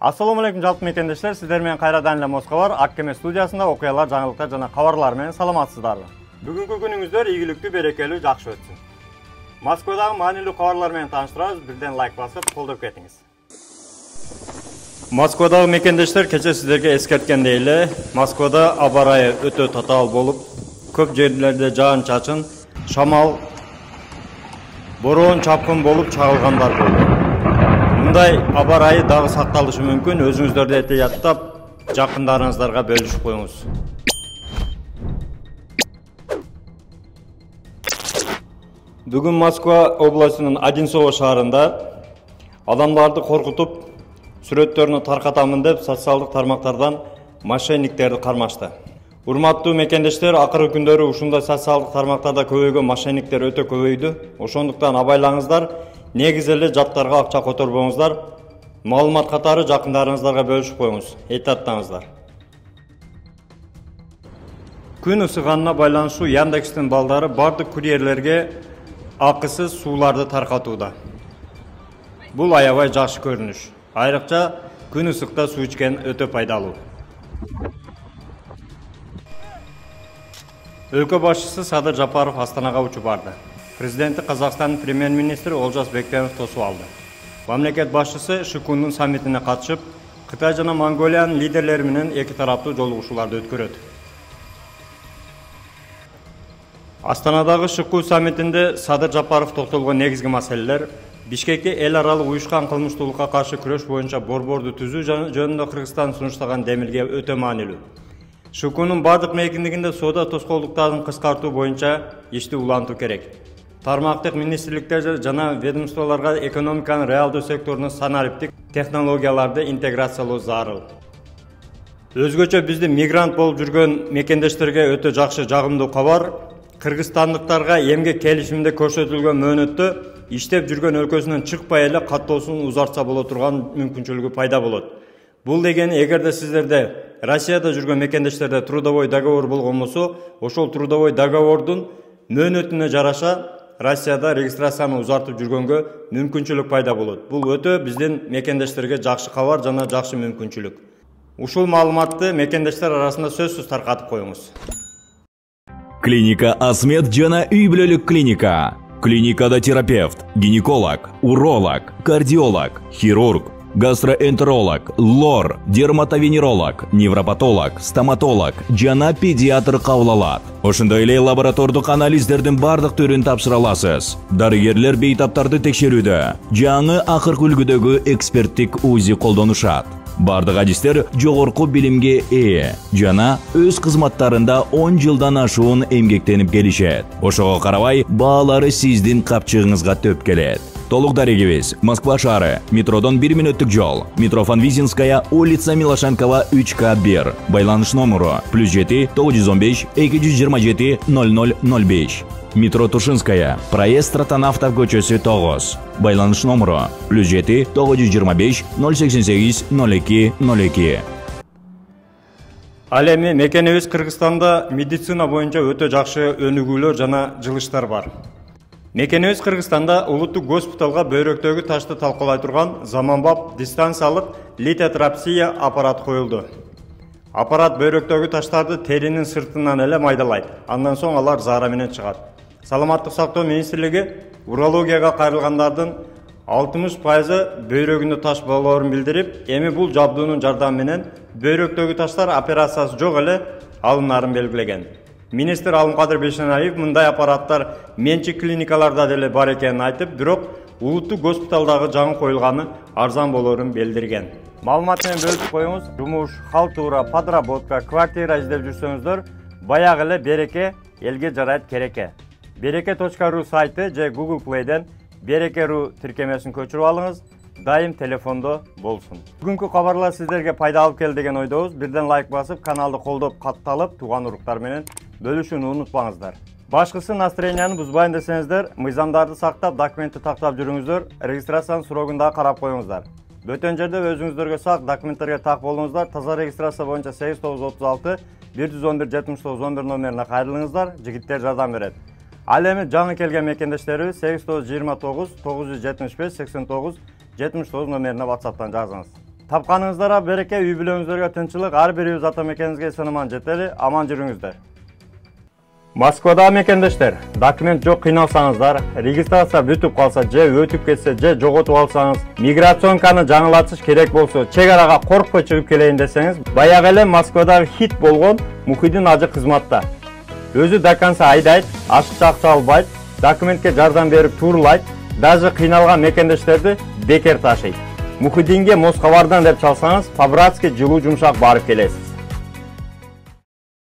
Assalamu alaikum жалпы мекендештер, сіздер менен кайрадан эле Москва бар, Аккеме студиясында окуялар, жаңылыктар жана кабарлар менен саламатсыздарбы. Бүгүнкү күнүңүздөр ийгиликтүү, берекелүү, жакшы өтсүн. Москвадагы маанилүү кабарлар менен тааныштырабыз, бирден лайк басып, колдоп кетиңиз. Москвадагы мекендештер, кече сиздерге эскерткендей эле, Москвада аба ырайы өтө татаал болуп, көп жерлерде жаан-чачын, шамал, бороон чапкын болуп чагылгандар болду. Мындай аба ырайы дагы сакталышы мүмкүн, өзүңүздөрдү этияттап, жакындарыңыздарга бөлүшүп коюңуз. Бүгүн Москва областынын Одинцово шаарында адамдарды коркутуп, сүрөттөрүнү таркатамын деп социалдык тармактардан мошенниктерди кармашты. Урматтуу мекендештер, акыркы күндөрү ушундай социалдык тармактарда көбөйгөн мошенниктер өтө көбөйдү. Ошондуктан абайлаңыздар, негиз эле жаттарга акча которбоңуздар, маалымат катары жакындарыңыздарга бөлүшүп коюңуз, эйтаттаңыздар. Күн ысыганына байланыштуу Яндекстин балдары бардык курьерлерге акысыз сууларды таркатууда. Бул аябай жакшы көрүнүш. Айрыкча күн ысыкта суу ичкен өтө пайдалуу. Өлкө башчысы Садыр Жапаров Астанага учуп барды. Президенти Казакстандын премьер-министри Олжас Бектенов тосуп алды. Мамлекет башчысы ШКУнун саммитине катышып, Кытай жана Монголиянын лидерлери менен эки тараптуу жолугушууларды өткөрөт. Астанадагы ШКУ саммитинде Садыр Жапаров токтолгон негизги маселелер Бишкекте эл аралык уюшкан кылмыштуулукка каршы күрөш боюнча борборду түзүү жөнүндө Кыргызстан сунуштаган демилге өтө маанилүү. ШКУнун бардык мейкиндигинде соода тоскоолдуктарын кыскартуу боюнча ишти улантуу керек. Тармактык министрликтер жана ведомстволорго экономиканын реалдуу секторуна санариптик технологияларды интеграциялоо зарыл. Өзгөчө бизди мигрант болуп жүргөн мекендештерге өтө жакшы жагымдуу кабар. Кыргызстандыктарга эмгек келишиминде көрсөтүлгөн мөөнөттө иштеп жүргөн өлкөсүнөн чыкпай эле каттоосун узартса боло турган мүмкүнчүлүгү пайда болот. Бул дегени эгерде сиздерде Россияда жүргөн мекендештерде трудовой договор болгон болсо, ошол трудовой договордун мөөнөтүнө жараша Россияда регистрацияны узартып жүргөнгө мүмкүнчүлүк пайда болот. Бул өтө биздин мекендештерге жакшы кабар жана жакшы мүмкүнчүлүк. Ушул маалыматты мекендештер арасында сөзсүз таркатып коюңуз. Клиника Асмед жана үй бүлөлүк клиника. Клиникада терапевт, гинеколог, уролог, кардиолог, хирург, гастроэнтеролог, лор, дерматовенеролог, невропатолог, стоматолог жана педиатр кабыл алат. Ошондой эле лаборатордук анализдердин бардык түрүн тапшыра аласыз. Дарыгерлер бейтаптарды текшерүүдө, жаңы акыркы үлгүдөгү эксперттик УЗИ колдонушат. Бардык адистер жогорку билимге ээ жана өз кызматтарында 10 жылдан ашуун эмгектенип келишет. Ошого карабай, баалары сиздин капчыгыңызга төп келет. Толук дарегибиз Москва шаары, метродон 1 мүнөттүк жол, метро Фанвизинская, улица Милошенкова 3К1. Байланыш номеру +7 915 227 0005. Метро Тушинская, проезд Ротонавтов көчөсү 9. Байланыш номеру +7 925 088 0202. Ал эми мекенибиз Кыргызстанда медицина боюнча өтө жакшы өнүгүүлөр жана жылыштар бар. Мекенибиз Кыргызстанда улуттук госпиталга бөйрөктөгү ташты талкалай турган заманбап дистанциялык литотрапсия аппарат коюлду. Аппарат бөйрөктөгү таштарды теринин сыртынан эле майдалайт. Андан соң алар заара менен чыгат. Саламаттык сактоо министрлиги урологияга кайрылгандардын 60% бөйрөгүндө таш болоорун билдирип, эми бул жабдуунун жардамы менен бөйрөктөгү таштар операциясы жок эле алынарын белгилеген. Министр Алымкадыр Бейшенаев мындай аппараттар менчик клиникаларда деле бар экенин айтып, бирок улуттук госпиталдагы жаңы коюлганы арзан болоорун билдирген. Маалымат менен бөлүшүп коюңуз. Жумуш, халтура, подработка, квартира издеп жүрсөңүздөр, баягы эле Береке элге жарайт кереке. Береке.ру сайты же Google Play'ден Береке.ру тиркемесин көчүрүп алыңыз, дайым телефондо болсун. Бүгүнкү кабарлар сиздерге пайда алып келди деген ойдобуз. Бирден лайк басып, каналды колдоп, катталып, тууган уруктар менен бөлүшүүнү унутпаңыздар. Башкысы настроенияны бузбайын десеңиздер, мыйзамдарды сактап, документти тактап жүрүңүздөр, регистрациянын сурогун да карап коюңуздар. Бөтөн жерде өзүңүздөргө сак документтерге так болуңуздар. Таза регистрация боюнча 8936 111 79 11 номерине кайрылыңыздар, жигиттер жардам берет. Ал эми жаңы келген мекендештерибиз 8929 975 89 79 номерине WhatsApp'tan жазыңыз. Тапқаныңыздарға береке, үй бүлөңүздөргө тынчылык, ар бирибиз ата мекенибизге сыныман жетели, аман жүрүңүздөр. Москвада мекендештер, документ жок кыйналсаңыздар, регистрация бүтүп калса же өтүп кетсе же жоготуп алсаңыз, миграционканы жаңылатыш керек болсо, чек арага коркпой чыгып келейин десеңиз, баягы эле Москвадагы хит болгон Мухиддин ажы кызматта. Өзү до конца айдайт, ашыкча акча албайт, документке жардам берип туурулайт, даже кыйналган мекендештерди бекер ташыйт. Мухиддинге Москвардан деп чалсаңыз, по-братски жылуу жумшак барып келесиз.